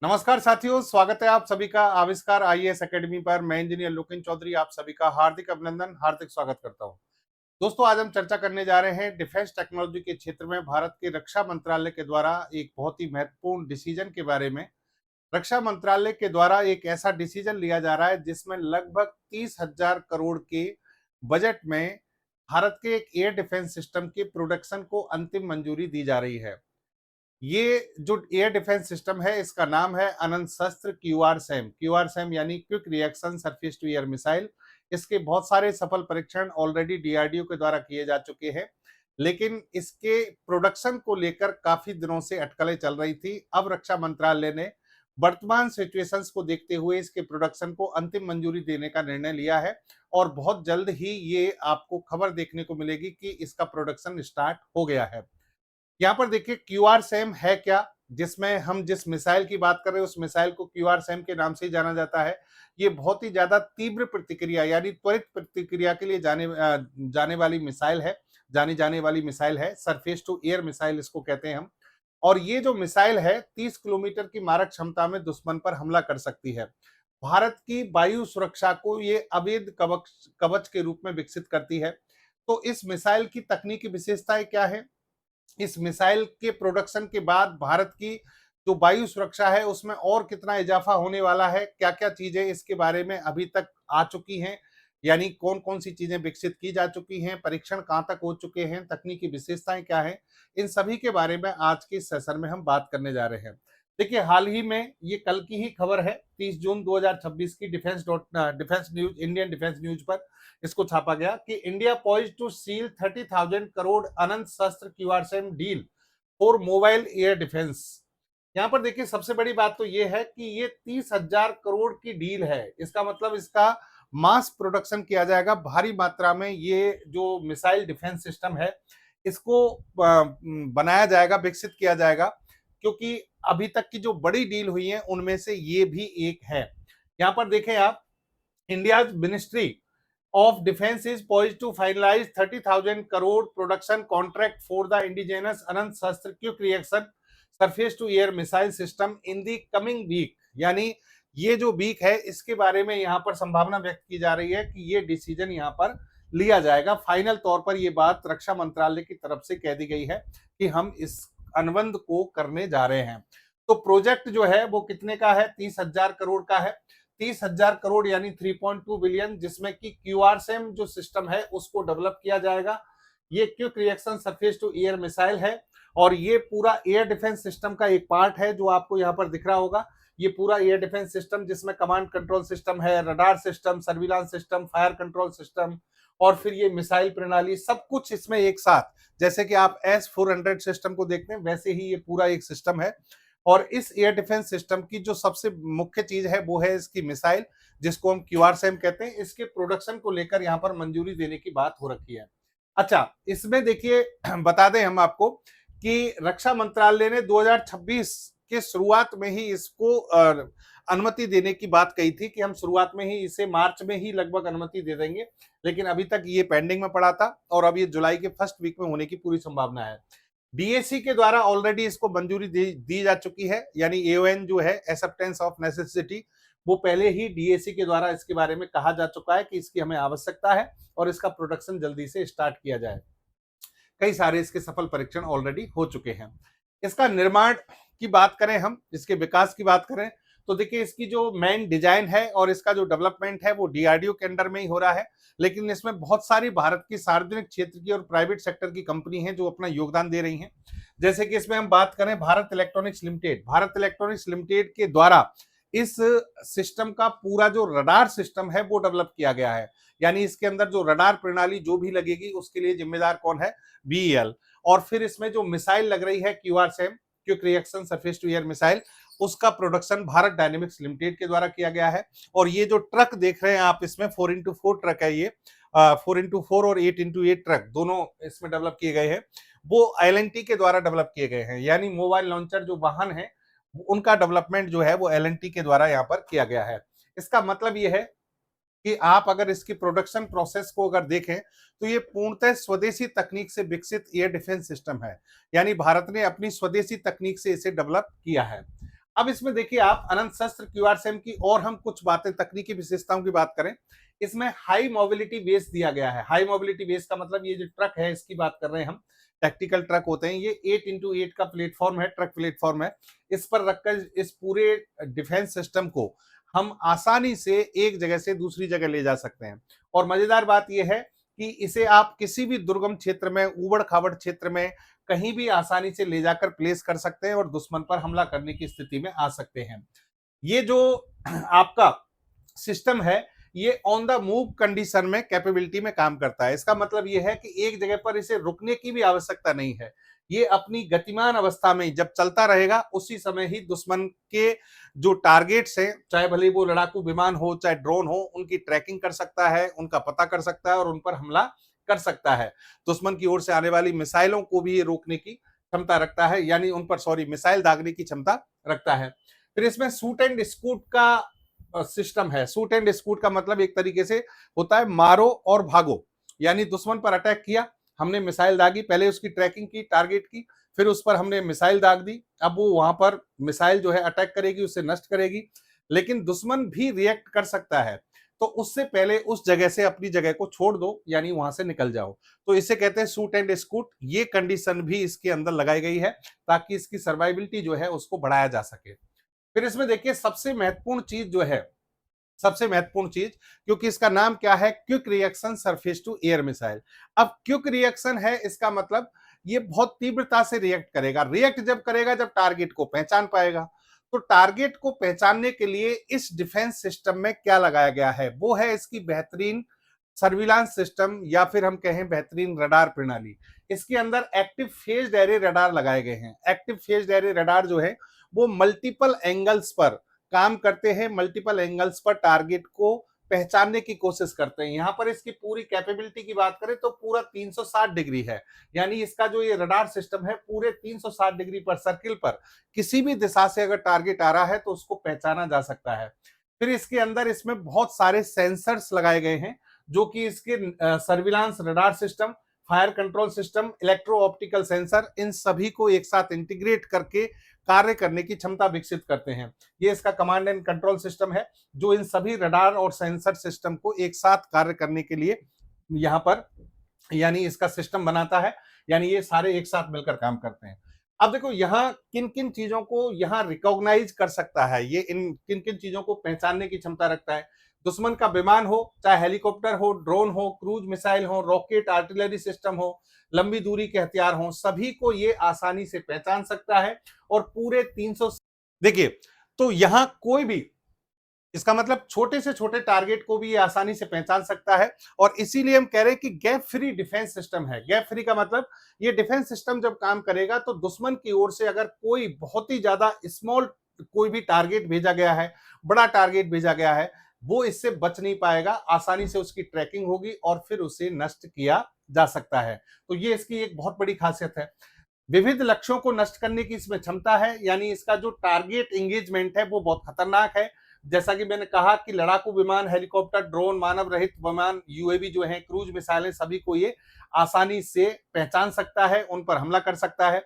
नमस्कार साथियों, स्वागत है आप सभी का आविष्कार आईएएस एकेडमी पर। मैं इंजीनियर लोकेन चौधरी आप सभी का हार्दिक अभिनंदन, हार्दिक स्वागत करता हूं। दोस्तों, आज हम चर्चा करने जा रहे हैं डिफेंस टेक्नोलॉजी के क्षेत्र में भारत के रक्षा मंत्रालय के द्वारा एक बहुत ही महत्वपूर्ण डिसीजन के बारे में। रक्षा मंत्रालय के द्वारा एक ऐसा डिसीजन लिया जा रहा है जिसमें लगभग 30,000 करोड़ के बजट में भारत के एक एयर डिफेंस सिस्टम के प्रोडक्शन को अंतिम मंजूरी दी जा रही है। ये जो एयर डिफेंस सिस्टम है, इसका नाम है अनंत शस्त्र क्यूआर सैम यानी quick reaction surface to air missile. इसके बहुत सारे सफल परीक्षण ऑलरेडी डीआरडीओ के द्वारा किए जा चुके हैं, लेकिन इसके प्रोडक्शन को लेकर काफी दिनों से अटकलें चल रही थी। अब रक्षा मंत्रालय ने वर्तमान सिचुएशंस को देखते हुए इसके प्रोडक्शन को अंतिम मंजूरी देने का निर्णय लिया है और बहुत जल्द ही ये आपको खबर देखने को मिलेगी कि इसका प्रोडक्शन स्टार्ट हो गया है। यहाँ पर देखिए, क्यूआर सैम है क्या, जिसमें हम जिस मिसाइल की बात कर रहे हैं उस मिसाइल को क्यूआर सैम के नाम से ही जाना जाता है। ये बहुत ही ज्यादा तीव्र प्रतिक्रिया यानी त्वरित प्रतिक्रिया के लिए जाने वाली मिसाइल है, जानी जाने वाली मिसाइल है। सरफेस टू एयर मिसाइल इसको कहते हैं हम। और ये जो मिसाइल है 30 किलोमीटर की मारक क्षमता में दुश्मन पर हमला कर सकती है। भारत की वायु सुरक्षा को ये अवैध कवच कवच के रूप में विकसित करती है। तो इस मिसाइल की तकनीकी विशेषताएं क्या है? इस मिसाइल के प्रोडक्शन के बाद भारत की जो वायु सुरक्षा है उसमें और कितना इजाफा होने वाला है, क्या क्या चीजें इसके बारे में अभी तक आ चुकी हैं, यानी कौन कौन सी चीजें विकसित की जा चुकी हैं, परीक्षण कहां तक हो चुके हैं, तकनीकी विशेषताएं क्या है, इन सभी के बारे में आज के इस सेशन में हम बात करने जा रहे हैं। देखिए, हाल ही में ये कल की ही खबर है, 30 जून 2026 की defence news, Indian defence news पर इसको छापा गया कि India poised to seal 30,000 crore Anant Shastra QRSAM deal for mobile air defence. यहाँ पर देखिए, सबसे बड़ी बात तो ये है कि ये 30,000 करोड़ की डील है। इसका मतलब इसका मास प्रोडक्शन किया जाएगा भारी मात्रा में। ये जो मिसाइल डिफेंस सिस्टम है इसको बनाया जाएगा, विकसित किया जाएगा, क्योंकि अभी तक की जो बड़ी डील हुई है उनमें से ये भी एक है। यहाँ पर देखें आप, India ministry of Defense is poised to finalize 30,000 crore production contract for the indigenous Anant Shastra Quick Reaction Surface to Air Missile System in the coming week। यानी ये जो वीक है इसके बारे में यहाँ पर संभावना व्यक्त की जा रही है कि ये डिसीजन यहाँ पर लिया जाएगा। फाइनल तौर पर ये बात रक्षा मंत्रालय की तरफ से कह दी गई है कि हम इस अनुबंध को करने जा रहे हैं। तो प्रोजेक्ट जो है वो कितने का है? 30,000 करोड़ का है। 30,000 करोड़ यानी 3.2 बिलियन, जिसमें कि क्यूआरसैम जो सिस्टम है उसको डेवलप किया जाएगा। ये quick reaction surface to air missile है और ये पूरा एयर डिफेंस सिस्टम का एक पार्ट है जो आपको यहाँ पर दिख रहा होगा। ये पूरा एयर डिफेंस सिस्टम जिसमें कमांड कंट्रोल सिस्टम है, radar system, surveillance system, fire control system और फिर ये मिसाइल प्रणाली, सब कुछ इसमें एक साथ, जैसे कि आप S-400 सिस्टम को देखते हैं वैसे ही ये पूरा एक सिस्टम है। और इस एयर डिफेंस सिस्टम की जो सबसे मुख्य चीज है वो है इसकी मिसाइल, जिसको हम क्यूआरसैम कहते हैं। इसके प्रोडक्शन को लेकर यहाँ पर मंजूरी देने की बात हो रखी है। अच्छा, इसमें देखिए बता दें हम आपको कि रक्षा मंत्रालय ने 2026 के शुरुआत में ही इसको अनुमति देने की बात कही थी कि हम शुरुआत में ही इसे मार्च में ही लगभग अनुमति दे देंगे, लेकिन अभी तक ये पेंडिंग में पड़ा था और अब ये जुलाई के फर्स्ट वीक में होने की पूरी संभावना है। डीएसी के द्वारा ऑलरेडी इसको मंजूरी दी जा चुकी है, यानी एओएन जो है, एक्सेप्टेंस ऑफ नेसेसिटी, वो पहले ही डीएसी के द्वारा इसके बारे में कहा जा चुका है कि इसकी हमें आवश्यकता है और इसका प्रोडक्शन जल्दी से स्टार्ट किया जाए। कई सारे इसके सफल परीक्षण ऑलरेडी हो चुके हैं। इसका निर्माण की बात करें, हम इसके विकास की बात करें, तो देखिए इसकी जो मेन डिजाइन है और इसका जो डेवलपमेंट है वो डीआरडीओ के अंडर में ही हो रहा है, लेकिन इसमें बहुत सारी भारत की सार्वजनिक क्षेत्र की और प्राइवेट सेक्टर की कंपनी है जो अपना योगदान दे रही हैं। जैसे कि इसमें हम बात करें भारत इलेक्ट्रॉनिक्स लिमिटेड के द्वारा इस सिस्टम का पूरा जो रडार सिस्टम है वो डेवलप किया गया है। यानी इसके अंदर जो रडार प्रणाली जो भी लगेगी उसके लिए जिम्मेदार कौन है? बीईएल। और फिर इसमें जो मिसाइल लग रही है QRSAM, quick reaction surface to air missile, उसका प्रोडक्शन भारत डायनेमिक्स लिमिटेड के द्वारा किया गया है। और ये जो ट्रक देख रहे हैं आप, इसमें 4x4 ट्रक है, ये 4x4 और 8x8 ट्रक दोनों इसमें डेवलप किए गए हैं। वो एलएनटी के द्वारा डेवलप किए गए हैं, यानी मोबाइल लॉन्चर जो वाहन है उनका डेवलपमेंट जो है वो एलएनटी के द्वारा यहाँ पर किया गया है। इसका मतलब ये है कि आप अगर इसकी प्रोडक्शन प्रोसेस को अगर देखें तो ये पूर्णतः स्वदेशी तकनीक से विकसित एयर डिफेंस सिस्टम है, यानी भारत ने अपनी स्वदेशी तकनीक से इसे डेवलप किया है। अब इसमें देखिए आप अनंत शस्त्र क्यूआरसेम की और हम कुछ बातें तकनीकी विशेषताओं की बात करें, इसमें हाई मोबिलिटी बेस दिया गया है। हाई मोबिलिटी बेस का मतलब ये जो ट्रक है इसकी बात कर रहे हैं हम, टैक्टिकल ट्रक होते हैं, ये 8x8 का प्लेटफॉर्म है, ट्रक प्लेटफॉर्म है। इस पर रखकर इस पूरे डिफेंस सिस्टम को हम आसानी से एक जगह से दूसरी जगह ले जा सकते हैं। और मजेदार बात यह है कि इसे आप किसी भी दुर्गम क्षेत्र में, उबड़ खाबड़ क्षेत्र में कहीं भी आसानी से ले जाकर प्लेस कर सकते हैं और दुश्मन पर हमला करने की स्थिति में आ सकते हैं। ये जो आपका सिस्टम है, ये ऑन द मूव कंडीशन में कैपेबिलिटी में काम करता है। इसका मतलब ये है कि एक जगह पर इसे रुकने की भी आवश्यकता नहीं है। ये अपनी गतिमान अवस्था में जब चलता रहेगा उसी समय ही दुश्मन के जो टारगेट्स हैं, चाहे भले वो लड़ाकू विमान हो चाहे ड्रोन हो, उनकी ट्रैकिंग कर सकता है, उनका पता कर सकता है और उन पर हमला कर सकता है। दुश्मन की ओर से आने वाली मिसाइलों को भी ये रोकने की क्षमता रखता है, यानी उन पर मिसाइल दागने की क्षमता रखता है। फिर इसमें शूट एंड स्कूट का सिस्टम है। शूट एंड स्कूट का मतलब एक तरीके से होता है मारो और भागो, यानी दुश्मन पर अटैक किया, हमने मिसाइल दागी, पहले उसकी ट्रैकिंग की, टारगेट की, फिर उस पर हमने मिसाइल दाग दी। अब वो वहां पर मिसाइल जो है अटैक करेगी, उसे नष्ट करेगी, लेकिन दुश्मन भी रिएक्ट कर सकता है। तो उससे पहले उस जगह से अपनी जगह को छोड़ दो, यानी वहां से निकल जाओ। तो इसे कहते हैं शूट एंड स्कूट। ये कंडीशन भी इसके अंदर लगाई गई है ताकि इसकी सर्वाइबिलिटी जो है उसको बढ़ाया जा सके। फिर इसमें देखिए सबसे महत्वपूर्ण चीज जो है, सबसे महत्वपूर्ण चीज, क्योंकि इसका नाम क्या है, quick reaction surface to air missile. अब क्विक रिएक्शन है, इसका मतलब ये बहुत तीव्रता से रिएक्ट करेगा। रिएक्ट जब करेगा जब टारगेट को पहचान पाएगा। तो टारगेट को पहचानने के लिए इस डिफेंस सिस्टम में क्या लगाया गया है, वो है इसकी बेहतरीन सर्विलांस सिस्टम, या फिर हम कहें बेहतरीन रडार प्रणाली। इसके अंदर एक्टिव फेज्ड एरे रडार लगाए गए हैं। एक्टिव फेज्ड एरे रडार जो है वो मल्टीपल एंगल्स पर काम करते हैं, मल्टीपल एंगल्स पर टारगेट को पहचानने की कोशिश करते हैं। यहां पर इसकी पूरी कैपेबिलिटी की बात करें तो पूरा 360 डिग्री है, यानी इसका जो ये रडार सिस्टम है पूरे 360 डिग्री पर सर्किल पर किसी भी दिशा से अगर टारगेट आ रहा है तो उसको पहचाना जा सकता है। फिर इसके अंदर इसमें बहुत सारे सेंसर्स लगाए गए हैं जो कि इसके surveillance radar system, fire control system, electro optical sensor, इन सभी को एक साथ इंटीग्रेट करके कार्य करने की क्षमता विकसित करते हैं। ये इसका कमांड एंड कंट्रोल सिस्टम है जो इन सभी रडार और सेंसर सिस्टम को एक साथ कार्य करने के लिए यहाँ पर यानी इसका सिस्टम बनाता है, यानी ये सारे एक साथ मिलकर काम करते हैं। अब देखो यहाँ किन किन चीजों को यहाँ रिकॉग्नाइज कर सकता है, ये इन किन किन चीजों को पहचानने की क्षमता रखता है। दुश्मन का विमान हो, चाहे हेलीकॉप्टर हो, ड्रोन हो, क्रूज मिसाइल हो, रॉकेट आर्टिलरी सिस्टम हो, लंबी दूरी के हथियार हो, सभी को ये आसानी से पहचान सकता है। और पूरे 300 देखिए, तो यहां कोई भी, इसका मतलब छोटे से छोटे टारगेट को भी ये आसानी से पहचान सकता है। और इसीलिए हम कह रहे हैं कि गैप फ्री डिफेंस सिस्टम है। गैप फ्री का मतलब ये डिफेंस सिस्टम जब काम करेगा तो दुश्मन की ओर से अगर कोई बहुत ही ज्यादा स्मॉल कोई भी टारगेट भेजा गया है, बड़ा टारगेट भेजा गया है, वो इससे बच नहीं पाएगा, आसानी से उसकी ट्रैकिंग होगी और फिर उसे नष्ट किया जा सकता है। तो ये इसकी एक बहुत बड़ी खासियत है। विविध लक्ष्यों को नष्ट करने की इसमें क्षमता है, यानी इसका जो टारगेट एंगेजमेंट है वो बहुत खतरनाक है। जैसा कि मैंने कहा कि लड़ाकू विमान, हेलीकॉप्टर, ड्रोन, मानव रहित विमान, यूएवी जो है, क्रूज मिसाइलें, सभी को ये आसानी से पहचान सकता है, उन पर हमला कर सकता है।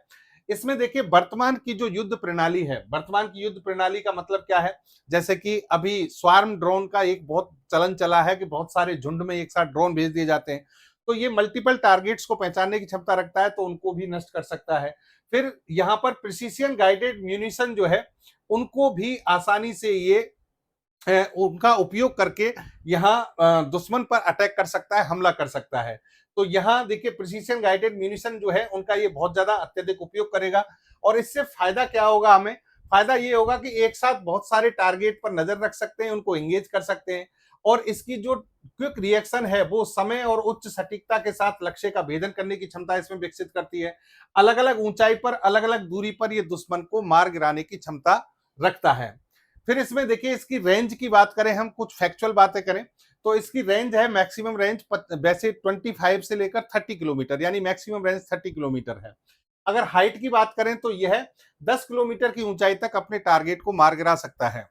इसमें देखिए वर्तमान की जो युद्ध प्रणाली है, वर्तमान की युद्ध प्रणाली का मतलब क्या है, जैसे कि अभी स्वार्म ड्रोन का एक बहुत चलन चला है कि बहुत सारे झुंड में एक साथ ड्रोन भेज दिए जाते हैं। तो ये मल्टीपल टारगेट्स को पहचानने की क्षमता रखता है, तो उनको भी नष्ट कर सकता है। फिर यहाँ पर प्रिसीजन गाइडेड म्यूनिशन जो है, उनको भी आसानी से ये उनका उपयोग करके यहाँ दुश्मन पर अटैक कर सकता है, हमला कर सकता है। तो यहाँ देखिए प्रिसीजन गाइडेड म्यूनिशन जो है उनका ये बहुत ज्यादा अत्यधिक उपयोग करेगा। और इससे फायदा क्या होगा हमें, फायदा ये होगा कि एक साथ बहुत सारे टारगेट पर नजर रख सकते हैं, उनको एंगेज कर सकते हैं। और इसकी जो क्विक रिएक्शन है वो समय और उच्च सटीकता के साथ लक्ष्य का भेदन करने की क्षमता इसमें विकसित करती है। अलग अलग ऊंचाई पर, अलग अलग दूरी पर ये दुश्मन को मार गिराने की क्षमता रखता है। फिर इसमें देखिए इसकी रेंज की बात करें, हम कुछ फैक्चुअल बातें करें तो इसकी रेंज है, मैक्सिमम रेंज वैसे 25 से लेकर 30 किलोमीटर, यानी मैक्सिमम रेंज 30 किलोमीटर है। अगर हाइट की बात करें तो यह 10 किलोमीटर की ऊंचाई तक अपने टारगेट को मार गिरा सकता है।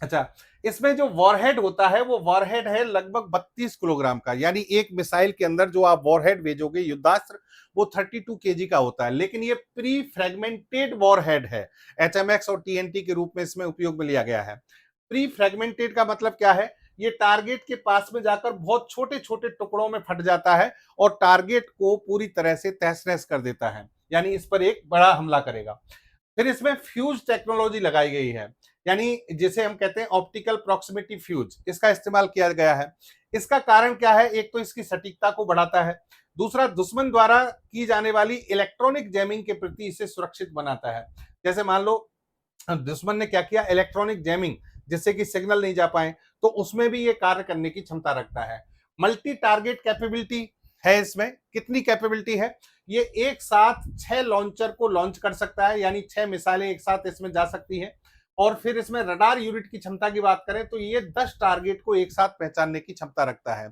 अच्छा, इसमें जो वॉरहेड होता है वो वॉरहेड है लगभग 32 किलोग्राम का, यानी एक मिसाइल के अंदर जो आप वॉरहेड भेजोगे युद्धास्त्र, वो 32 केजी का होता है। लेकिन ये प्री फ्रेगमेंटेड वॉरहेड है, एचएमएक्स और टीएनटी के रूप में इसमें उपयोग में लिया गया है। प्री फ्रेगमेंटेड का मतलब क्या है? ये टारगेट के पास में जाकर बहुत छोटे छोटे टुकड़ों में फट जाता है और टारगेट को पूरी तरह से तहस नहस कर देता है, यानी इस पर एक बड़ा हमला करेगा। फिर इसमें फ्यूज टेक्नोलॉजी लगाई गई है, यानी जिसे हम कहते हैं ऑप्टिकल प्रॉक्सिमिटी फ्यूज, इसका इस्तेमाल किया गया है। इसका कारण क्या है? एक तो इसकी सटीकता को बढ़ाता है, दूसरा दुश्मन द्वारा की जाने वाली इलेक्ट्रॉनिक जैमिंग के प्रति इसे सुरक्षित बनाता है। जैसे मान लो दुश्मन ने क्या किया, इलेक्ट्रॉनिक जैमिंग, जिससे कि सिग्नल नहीं जा पाए, तो उसमें भी ये कार्य करने की क्षमता रखता है। मल्टी टारगेट कैपेबिलिटी है इसमें। कितनी कैपेबिलिटी है? ये एक साथ 6 लॉन्चर को लॉन्च कर सकता है, यानी 6 मिसाइलें एक साथ इसमें जा सकती हैं। और फिर इसमें रडार यूनिट की क्षमता की बात करें तो ये 10 टारगेट को एक साथ पहचानने की क्षमता रखता है।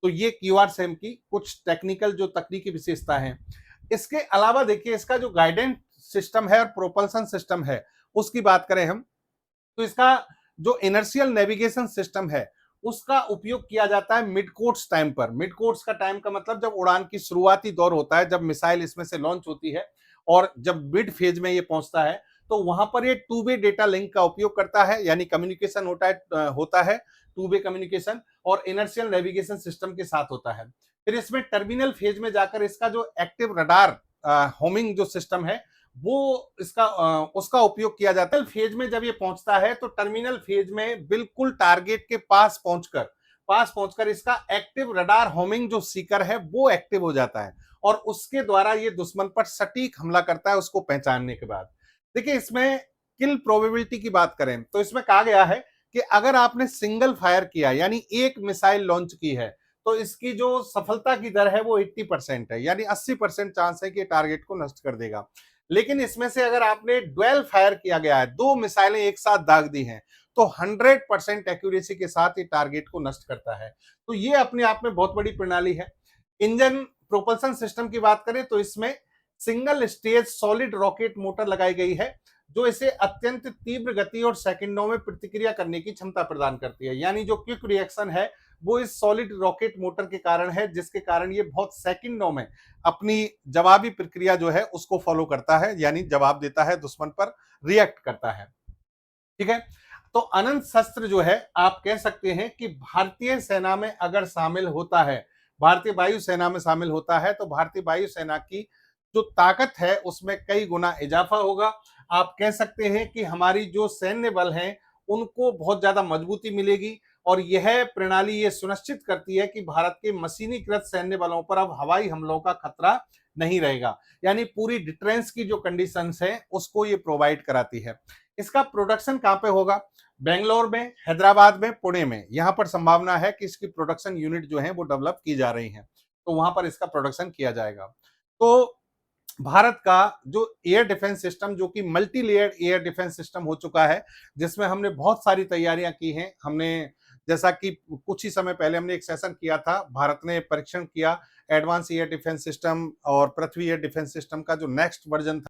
तो ये क्यूआर सैम की कुछ टेक्निकल जो तकनीकी विशेषता है। इसके अलावा देखिए, इसका जो गाइडेंस सिस्टम है और प्रोपल्सन सिस्टम है, उसकी बात करें हम, तो इसका जो इनर्शियल नेविगेशन सिस्टम है उसका उपयोग किया जाता है मिड कोर्स टाइम पर। मिड कोर्स का टाइम का मतलब जब उड़ान की शुरुआती दौर होता है, जब मिसाइल इसमें से लॉन्च होती है और जब मिड फेज में ये पहुंचता है, तो वहां पर ये टू वे डेटा लिंक का उपयोग करता है, यानी कम्युनिकेशन होता है टू वे कम्युनिकेशन, और इनर्शियल नेविगेशन सिस्टम के साथ होता है। फिर इसमें टर्मिनल फेज में जाकर इसका जो एक्टिव रडार होमिंग जो सिस्टम है वो इसका उसका उपयोग किया जाता है। फेज में जब ये पहुंचता है तो टर्मिनल फेज में बिल्कुल टारगेट के पास पहुंचकर इसका एक्टिव रडार होमिंग जो सीकर है वो एक्टिव हो जाता है और उसके द्वारा ये दुश्मन पर सटीक हमला करता है उसको पहचानने के बाद। देखिए, इसमें किल प्रोबेबिलिटी की बात करें तो इसमें कहा गया है कि अगर आपने सिंगल फायर किया, यानी एक मिसाइल लॉन्च की है, तो इसकी जो सफलता की दर है वो 80% है, यानी 80% चांस है कि टारगेट को नष्ट कर देगा। लेकिन इसमें से अगर आपने ड्वेल फायर किया गया है, 2 मिसाइलें एक साथ दाग दी हैं, तो 100% एक्यूरेसी के साथ ये टारगेट को नष्ट करता है। तो ये अपने आप में बहुत बड़ी प्रणाली है। इंजन प्रोपल्सन सिस्टम की बात करें तो इसमें single stage solid rocket motor लगाई गई है, जो इसे अत्यंत तीव्र गति और सेकंडों में प्रतिक्रिया करने की क्षमता प्रदान करती है। यानी जो क्विक रिएक्शन है वो इस सॉलिड रॉकेट मोटर के कारण है, जिसके कारण ये बहुत सेकंडों में अपनी जवाबी प्रक्रिया जो है उसको फॉलो करता है, यानी जवाब देता है, दुश्मन पर रिएक्ट करता है। ठीक है। तो अनंत शस्त्र जो है, आप कह सकते हैं कि भारतीय सेना में अगर शामिल होता है, भारतीय वायु सेना में शामिल होता है, तो भारतीय वायु सेना की जो ताकत है उसमें कई गुना इजाफा होगा। आप कह सकते हैं कि हमारी जो सैन्य बल हैं उनको बहुत ज्यादा मजबूती मिलेगी और यह प्रणाली ये सुनिश्चित करती है कि भारत के मशीनीकृत सैन्य बलों पर अब हवाई हमलों का खतरा नहीं रहेगा, यानी पूरी डिफेंस की जो कंडीशंस है उसको ये प्रोवाइड कराती है। इसका प्रोडक्शन कहां पे होगा? बेंगलोर में, हैदराबाद में, पुणे में, यहां पर संभावना है कि इसकी प्रोडक्शन यूनिट जो है वो डेवलप की जा रही है, तो वहां पर इसका प्रोडक्शन किया जाएगा। तो भारत का जो एयर डिफेंस सिस्टम, जो कि multi layered air defence system हो चुका है, जिसमें हमने बहुत सारी तैयारियां की हैं। हमने, जैसा कि कुछ ही समय पहले हमने एक सेशन किया था, भारत ने परीक्षण किया एडवांस एयर डिफेंस सिस्टम और पृथ्वी एयर डिफेंस सिस्टम का जो नेक्स्ट वर्जन था।